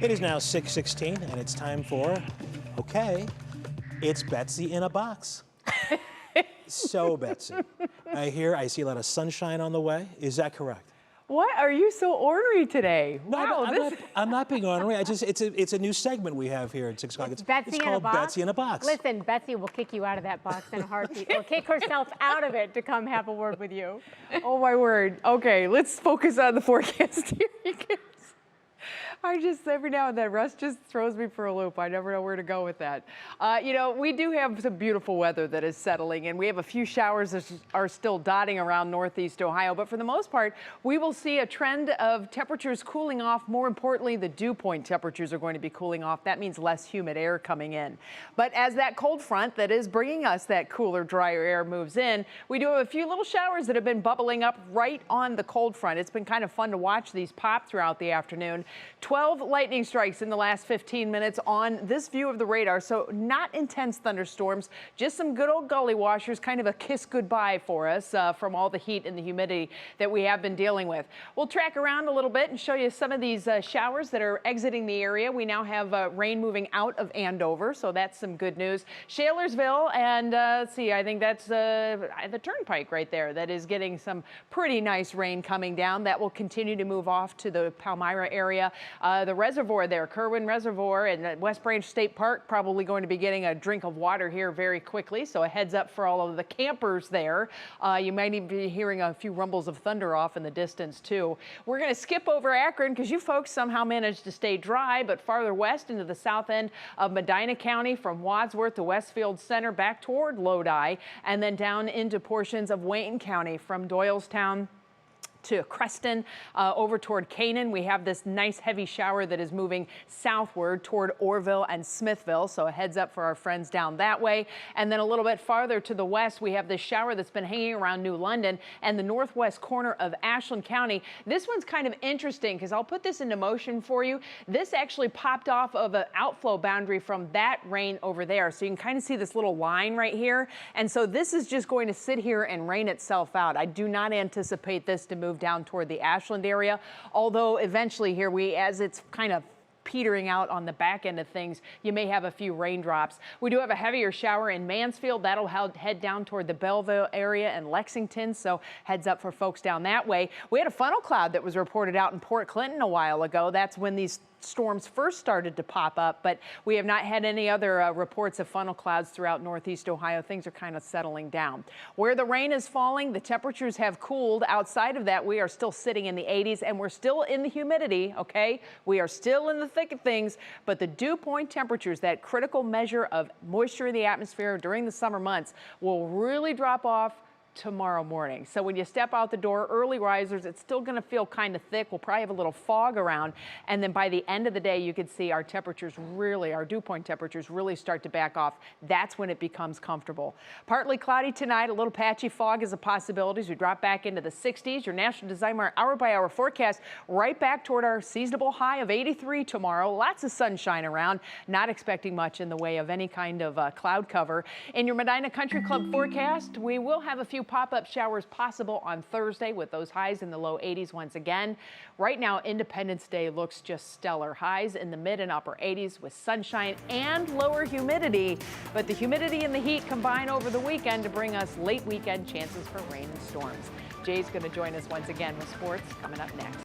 It is now 6:16, and it's time for, okay, it's Betsy in a box. So, Betsy, I see a lot of sunshine on the way. Is that correct? What? Are you so ornery today? No, Wow, I'm not being ornery. It's a new segment we have here at 6 o'clock. It's Betsy in a called box? Betsy in a box. Listen, Betsy will kick you out of that box in a heartbeat, or kick herself out of it to come have a word with you. Oh my word. Okay, let's focus on the forecast here. Every now and then, Russ just throws me for a loop. I never know where to go with that. We do have some beautiful weather that is settling, and we have a few showers that are still dotting around northeast Ohio. But for the most part, we will see a trend of temperatures cooling off. More importantly, the dew point temperatures are going to be cooling off. That means less humid air coming in. But as that cold front that is bringing us that cooler, drier air moves in, we do have a few little showers that have been bubbling up right on the cold front. It's been kind of fun to watch these pop throughout the afternoon. 12 lightning strikes in the last 15 minutes on this view of the radar, so not intense thunderstorms, just some good old gully washers, kind of a kiss goodbye for us from all the heat and the humidity that we have been dealing with. We'll track around a little bit and show you some of these showers that are exiting the area. We now have rain moving out of Andover, so that's some good news. Shalersville and let's see, I think that's the Turnpike right there that is getting some pretty nice rain coming down. That will continue to move off to the Palmyra area. The reservoir there, Kerwin Reservoir and West Branch State Park, probably going to be getting a drink of water here very quickly. So a heads up for all of the campers there. You might even be hearing a few rumbles of thunder off in the distance too. We're going to skip over Akron because you folks somehow managed to stay dry, but farther west into the south end of Medina County from Wadsworth to Westfield Center back toward Lodi, and then down into portions of Wayne County from Doylestown to Creston, over toward Canaan. We have this nice heavy shower that is moving southward toward Orville and Smithville, so a heads up for our friends down that way. And then a little bit farther to the west, we have this shower that's been hanging around New London and the northwest corner of Ashland County. This one's kind of interesting because I'll put this into motion for you. This actually popped off of an outflow boundary from that rain over there, so you can kind of see this little line right here. And so this is just going to sit here and rain itself out. I do not anticipate this to move down toward the Ashland area, although eventually here as it's kind of petering out on the back end of things, you may have a few raindrops. We do have a heavier shower in Mansfield. That'll head down toward the Belleville area and Lexington, so heads up for folks down that way. We had a funnel cloud that was reported out in Port Clinton a while ago. That's when these storms first started to pop up, but we have not had any other reports of funnel clouds throughout northeast Ohio. Things are kind of settling down. Where the rain is falling, the temperatures have cooled. Outside of that, we are still sitting in the 80s, and we're still in the humidity, okay? We are still in the thick of things, but the dew point temperatures, that critical measure of moisture in the atmosphere during the summer months, will really drop off tomorrow morning. So when you step out the door, early risers, it's still going to feel kind of thick. We'll probably have a little fog around. And then by the end of the day, you can see our temperatures really, our dew point temperatures really start to back off. That's when it becomes comfortable. Partly cloudy tonight. A little patchy fog is a possibility as we drop back into the 60s. Your National Design hour by hour forecast right back toward our seasonable high of 83 tomorrow. Lots of sunshine around. Not expecting much in the way of any kind of cloud cover. In your Medina Country Club forecast, we will have a few pop-up showers possible on Thursday with those highs in the low 80s once again. Right now, Independence Day looks just stellar. Highs in the mid and upper 80s with sunshine and lower humidity. But the humidity and the heat combine over the weekend to bring us late weekend chances for rain and storms. Jay's going to join us once again with sports coming up next.